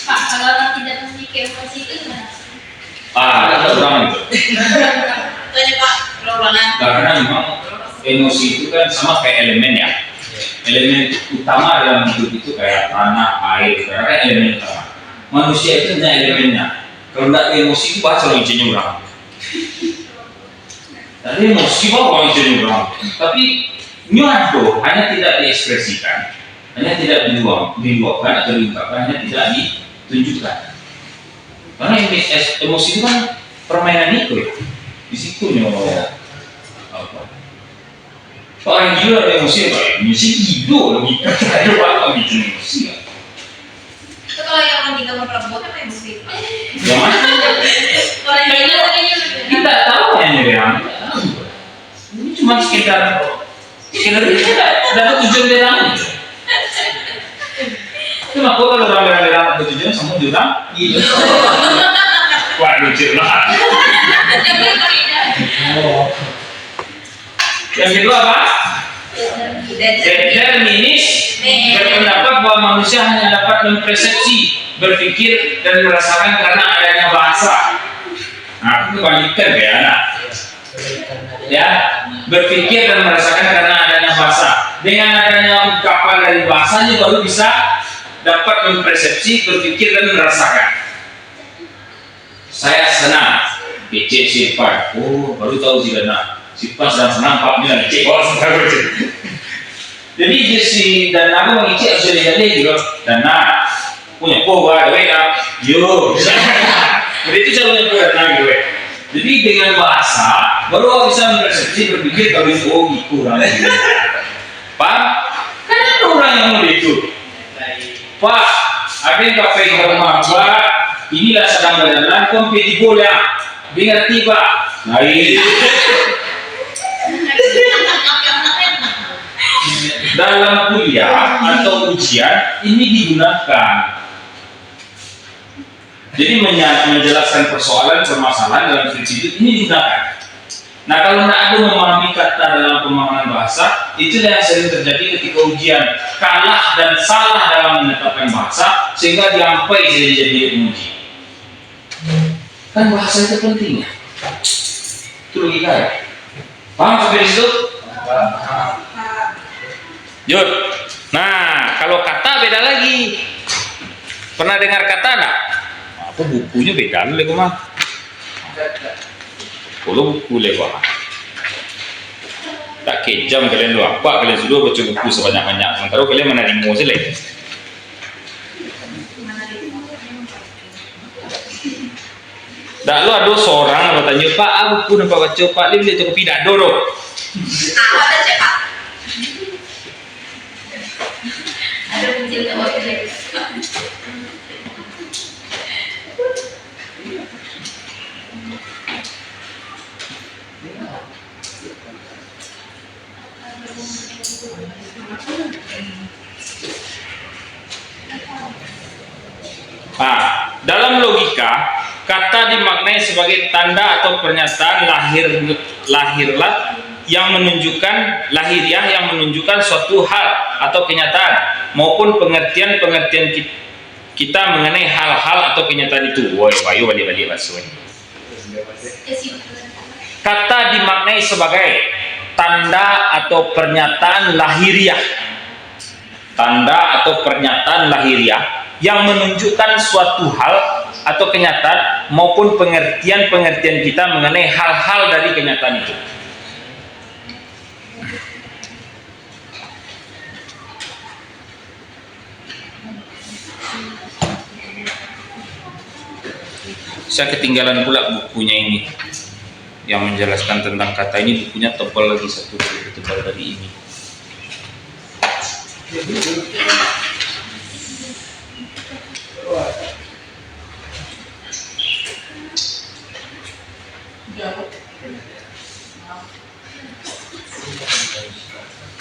Pak, kalau orang tidak memiliki emosi itu gimana? Ada orang itu. Tanya Pak, ulang-ulangan. Karena memang emosi itu kan sama kayak elemen ya. Elemen utama dalam hidup itu kayak tanah, air, karena kan elemen utama. Manusia itu hanya elemennya. Kalau tidak emosi itu baca lo izinnya orang. Tadi emosi bawa izinnya orang. Tapi nyuado hanya tidak diekspresikan, hanya tidak diluapkan atau diungkapkan, hanya tidak ditunjukkan. Karena emosi itu kan permainan itu ya. Di situ apa? Orang gila ada emosi apa? Emosi gila logika. Ada apa bikin emosi? Itu kalau yang meninggal Prabowo kan emosi. Yang mana? Kalau yang meninggal kayaknya Kita tahu hanya yang ini cuma sekedar dapat tujuan derang. Kenapa kalau rame-rame dapat tujuan semua jurang? Iya. Wah lucu lah. Yang kedua apa? Determinis berpendapat bahwa manusia hanya dapat mempersepsi, berpikir dan merasakan karena adanya bahasa. Nah, itu kebalikan ya anak. Ya, berpikir dan merasakan karena adanya bahasa. Dengan adanya ungkapan dari bahasanya baru bisa dapat mempersepsi, berpikir dan merasakan. Saya senang, kecil sifat. Oh, baru tahu sih karena sifat sedang senang, Pak bilang kecil. Oh, senang kecil. Jadi si dan aku mengicik harus jadi juga. Dan punya koba, yo. Jadi itu caranya buat gue. Jadi dengan bahasa baru aku bisa mempersepsi, berpikir kalau itu kurang. Pak, kan ada orang yang mau itu. Pak, ada yang kafe ke rumah Pak. Inilah sedang berjalan kompeti bola. Dengar tiba. Nah ini. Dalam kuliah atau ujian ini digunakan. Jadi menjelaskan persoalan, permasalahan dalam prinsip ini digunakan. Nah kalau tidak ada memahami kata dalam pemahaman bahasa, itulah yang sering terjadi ketika ujian, kalah dan salah dalam menetapkan bahasa sehingga diampai jadi penguji. Kan bahasa itu penting ya. Itu logika ya. Paham sampai di situ? Yud. Nah kalau kata beda lagi. Pernah dengar kata enggak? Apa bukunya beda lagi mah. Kalau buku lewat. Tak kejam kalian dua. Apa kalian sudah baca buku sebanyak-banyak. Sementara kalian menerima saja lagi. Tak lu ada seorang bertanya, Pak, aku nampak baca Pak Lim dia tu pidato doh. ada cepat. Ada pensil waktu. Nah, dalam logika kata dimaknai sebagai tanda atau pernyataan lahirlah yang menunjukkan lahiriah yang menunjukkan suatu hal atau kenyataan maupun pengertian kita mengenai hal-hal atau kenyataan itu. Woi, bayu balik masuk. Kata dimaknai sebagai tanda atau pernyataan lahiriah. Tanda atau pernyataan lahiriah yang menunjukkan suatu hal atau kenyataan maupun pengertian kita mengenai hal-hal dari kenyataan itu. Saya ketinggalan pula bukunya ini yang menjelaskan tentang kata ini. Bukunya tebal lagi satu lebih tebal dari ini.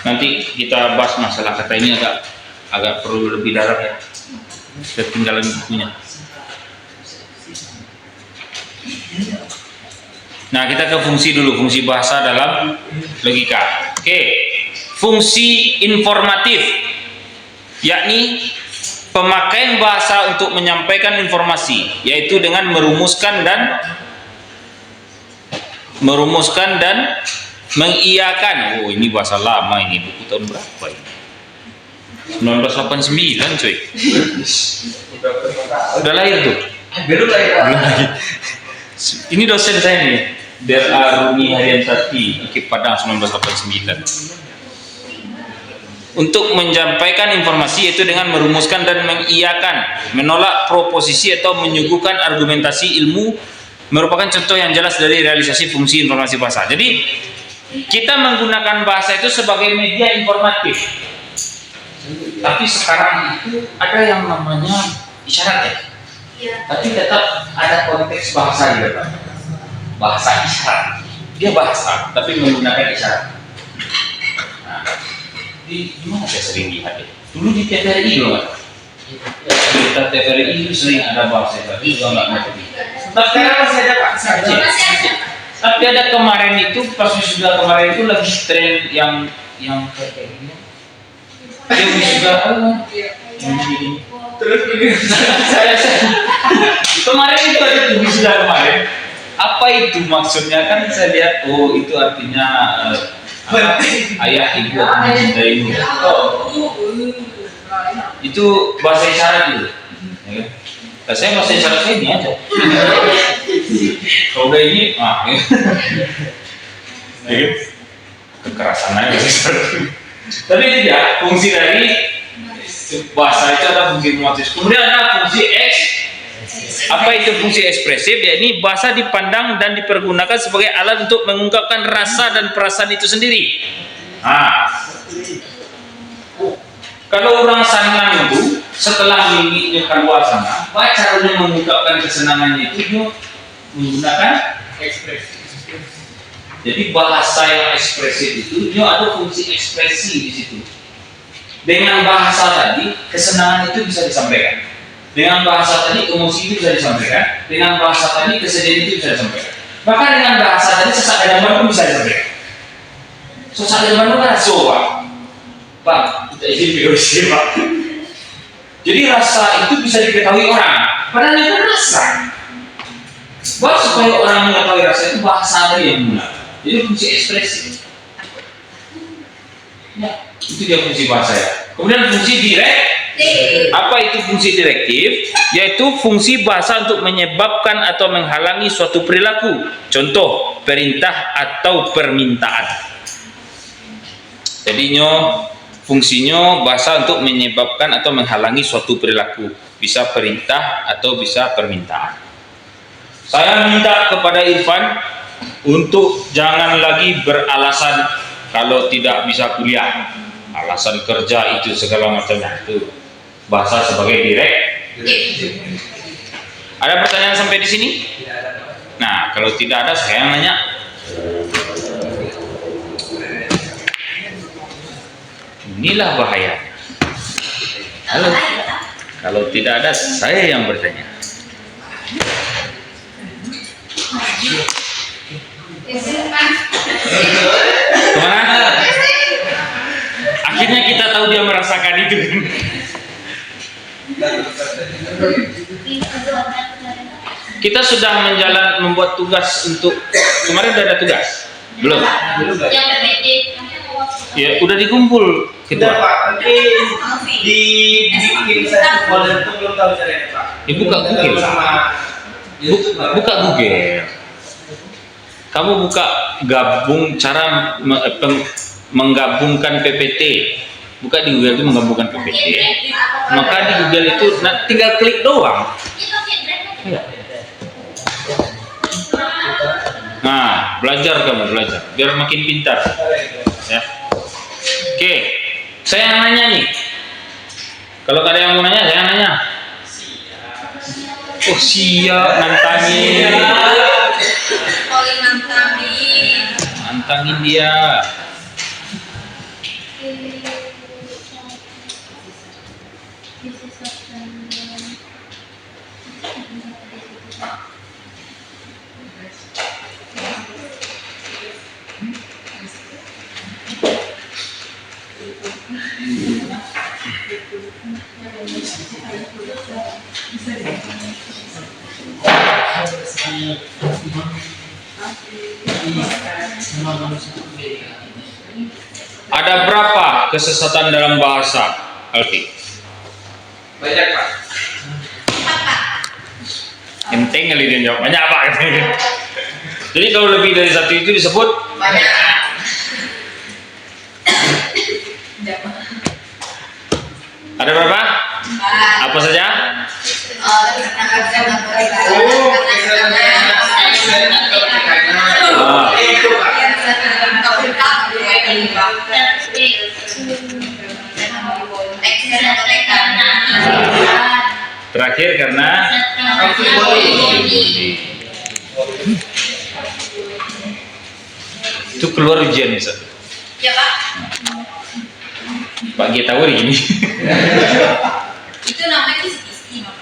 Nanti kita bahas masalah kata ini agak perlu lebih dalam ya. Ketinggalan bukunya. Nah, kita ke fungsi dulu, fungsi bahasa dalam logika. Oke, fungsi informatif, yakni pemakaian bahasa untuk menyampaikan informasi, yaitu dengan merumuskan dan mengiyakan. Oh, ini bahasa lama ini, buku tahun berapa ini? 1989 coy. Udah lahir tuh. Belum lagi Pak. Belum lagi. Ini dosen saya nih, Dera Rumi Haryanti, IKIP Padang 1989. Untuk menyampaikan informasi yaitu dengan merumuskan dan mengiyakan, menolak proposisi atau menyuguhkan argumentasi ilmu merupakan contoh yang jelas dari realisasi fungsi informasi bahasa. Jadi kita menggunakan bahasa itu sebagai media informatif. Tapi sekarang itu ada yang namanya isyarat ya. Tapi tetap ada konteks bahasa juga, Pak. Bahasa isyarat. Dia bahasa tapi menggunakan isyarat. Nah, di mana saya sering lihat ya? Dulu di TVRI loh, Pak. Berita TVRI itu sering ada bahasa tapi juga nggak ngerti. Tapi sekarang masih ada Pak. Tapi ada kemarin itu pas wisuda kemarin itu lagi tren yang kayak gini. Dia wisuda terus saya kemarin itu ada wisuda kemarin. Apa itu maksudnya kan saya lihat itu artinya ayah ibu mencintaimu. Itu bahasa isyarat itu. Ya. Nah, saya bahasa isyarat saya ini aja. Kalau udah ini, kekerasan aja. Tapi tidak, fungsi dari bahasa itu ada fungsi motif. Kemudian ada fungsi apa itu fungsi ekspresif? Yakni bahasa dipandang dan dipergunakan sebagai alat untuk mengungkapkan rasa dan perasaan itu sendiri. Kalau orang senang itu setelah mimiknya keluar sana, caranya mengungkapkan kesenangannya itu dia menggunakan ekspresi. Jadi bahasa yang ekspresif itu dia ada fungsi ekspresi di situ. Dengan bahasa tadi kesenangan itu bisa disampaikan. Dengan bahasa tadi emosi itu bisa disampaikan. Dengan bahasa tadi kesedihan itu bisa disampaikan. Bahkan dengan bahasa tadi sesak dalam pun bisa disampaikan. Sesak dalam itu kan soal. Pak, kita izin POC Pak. Jadi rasa itu bisa diketahui orang. Padahal itu rasa. Bahwa supaya orang mengetahui rasa itu bahasa tadi yang mula. Jadi fungsi ekspresi. Ya, itu dia fungsi bahasa ya. Kemudian fungsi direktif. Apa itu fungsi direktif? Yaitu fungsi bahasa untuk menyebabkan atau menghalangi suatu perilaku. Contoh, perintah atau permintaan. Jadinya fungsinya bahasa untuk menyebabkan atau menghalangi suatu perilaku. Bisa perintah atau bisa permintaan. Saya minta kepada Irfan untuk jangan lagi beralasan kalau tidak bisa kuliah. Alasan kerja itu segala macamnya itu bahasa sebagai direktif. Ada pertanyaan sampai di sini? Nah, kalau tidak ada saya yang nanya. Inilah bahaya. Halo. Kalau tidak ada saya yang bertanya. Kemana? Akhirnya kita tahu dia merasakan itu. Kita sudah membuat tugas untuk kemarin udah ada tugas? Belum? Yang PPT. Ya, udah dikumpul Sudah Pak, nanti dibikin satu folder itu belum tahu caranya Pak. Buka Google. Buka Google. Kamu buka gabung cara menggabungkan PPT. Buka di Google itu menggabungkan PPT. Maka di Google itu tinggal klik doang. Nah, belajar biar makin pintar. Ya. Oke, saya yang nanya nih. Kalau ada yang mau nanya, saya yang nanya. Oh siap, nantangin. Nantangin dia. Ada berapa kesesatan dalam bahasa, Alfi? Banyak Pak. Enteng kali dia jawab. Banyak apa? Jadi kalau lebih dari satu itu disebut Banyak. ada berapa? Apa saja? Terakhir karena itu keluar ujian bisa. Ya Pak. Pak G tahu ini. Itu namanya kisi-kisi Pak.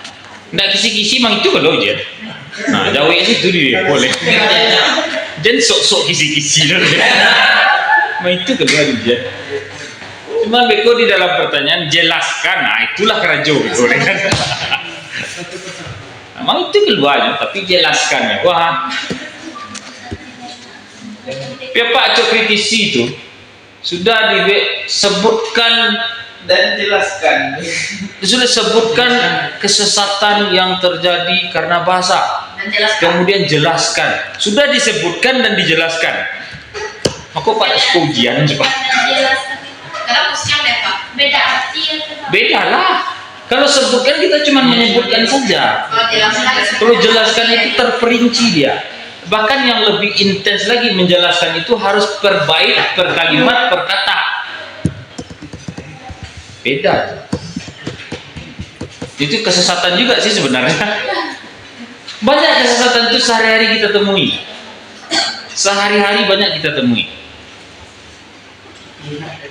Nggak kisi-kisi mang itu kalau ujian. Nah, jauh itu dia boleh. Jangan sok-sok kisi-kisi dulu. Mang itu keluar ujian. Cuma beko di dalam pertanyaan jelaskan. Nah, itulah kerajo beko kan. Memang itu keluarnya, tapi jelaskan ya. Wah, ya Pak Cok kritisi itu sudah disebutkan Dan jelaskan. sudah sebutkan kesesatan yang terjadi karena bahasa. Dan jelaskan. Kemudian jelaskan. Sudah disebutkan dan dijelaskan. Aku pada ujian coba. Karena khususnya deh Pak. Beda arti ya Pak. Beda lah. Kalau sebutkan kita cuma menyebutkan saja. Kalau jelaskan. Kalau jelaskan itu terperinci dia. Bahkan yang lebih intens lagi menjelaskan itu harus per bait, per kalimat, per kata. Beda. Itu kesesatan juga sih sebenarnya. Banyak kesesatan itu sehari-hari kita temui. Sehari-hari banyak kita temui.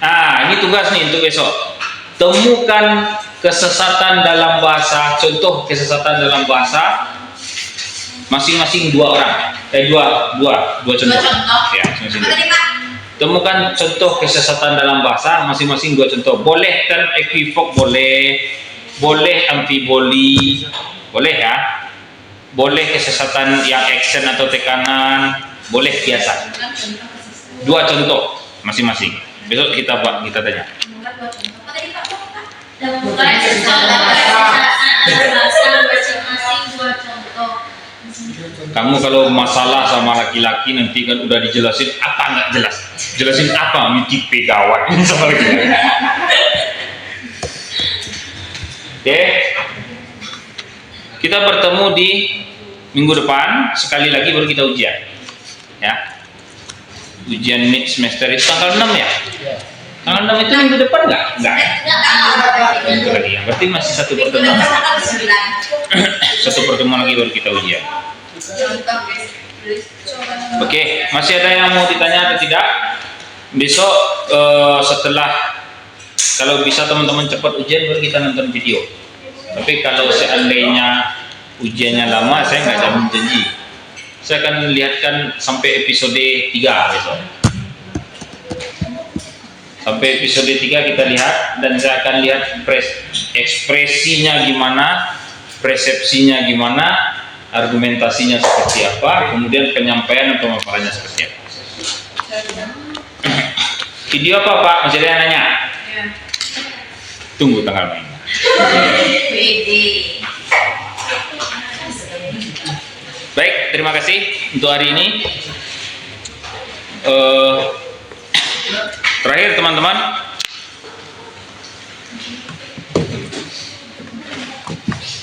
Ah, ini tugas nih untuk besok. Temukan kesesatan dalam bahasa. Contoh kesesatan dalam bahasa masing-masing dua orang. Dua contoh. Dua contoh. Ya, masing-masing Apa dua. tadi Pak? Temukan contoh kesesatan dalam bahasa masing-masing dua contoh. Boleh kan ekivok boleh, boleh amfiboli, boleh ya. Boleh kesesatan yang action atau tekanan, boleh biasa. Dua contoh masing-masing. Besok kita buat, kita tanya. Apa tadi Pak? Temukan kesesatan bahasa masing-masing dua contoh. Kamu kalau masalah sama laki-laki nanti kan udah dijelasin apa nggak jelas, jelasin apa mitipe gawat sama laki-laki. Oke, kita bertemu di minggu depan sekali lagi baru kita ujian, ya. Ujian mid semester itu tanggal 6 ya. Tanggal 6 itu minggu depan nggak? Nggak. Minggu lagi ya. Berarti masih satu pertemuan. Satu pertemuan lagi baru kita ujian. Oke, masih ada yang mau ditanya atau tidak? Besok setelah, kalau bisa teman-teman cepat ujian baru kita nonton video. Tapi kalau seandainya ujiannya lama, saya nggak jamin janji. Saya akan lihatkan sampai episode 3 besok. Sampai episode 3 kita lihat, dan saya akan lihat ekspresinya gimana, persepsinya gimana, argumentasinya seperti apa, kemudian penyampaian dan pemaparannya seperti apa. Video apa Pak? Masih ada yang nanya? Ya. Tunggu tanggal main. Baik, terima kasih untuk hari ini. Terakhir teman-teman,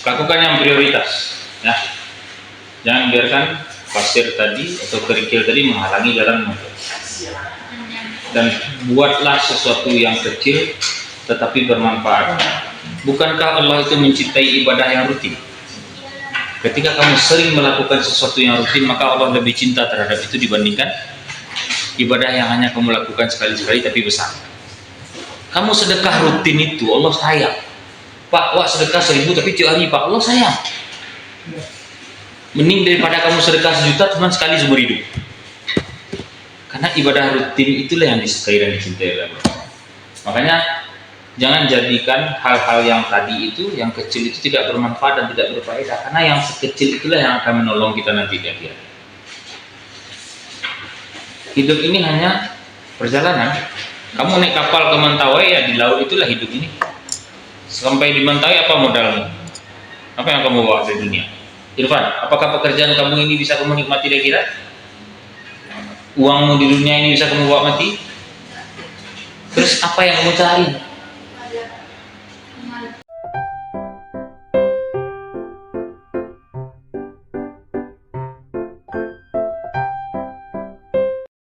lakukan yang prioritas, ya. Jangan biarkan pasir tadi atau kerikil tadi menghalangi jalan motor. Dan buatlah sesuatu yang kecil tetapi bermanfaat. Bukankah Allah itu mencintai ibadah yang rutin? Ketika kamu sering melakukan sesuatu yang rutin, maka Allah lebih cinta terhadap itu dibandingkan ibadah yang hanya kamu lakukan sekali-sekali tapi besar. Kamu sedekah rutin itu Allah sayang. Pak, wah sedekah 1000 tapi tiap hari Pak, Allah sayang. Mending daripada kamu sedekah 1.000.000 cuma sekali seumur hidup. Karena ibadah rutin itulah yang disukai dan dicintai oleh Allah. Makanya jangan jadikan hal-hal yang tadi itu, yang kecil itu tidak bermanfaat dan tidak berfaedah. Karena yang sekecil itulah yang akan menolong kita nanti di akhirat. Hidup ini hanya perjalanan. Kamu naik kapal ke Mentawai, ya di laut itulah hidup ini. Sampai di Mentawai apa modalmu? Apa yang kamu bawa dari dunia? Irfan, apakah pekerjaan kamu ini bisa kamu nikmati di akhirat? Uangmu di dunia ini bisa kamu bawa mati? Terus apa yang kamu cari?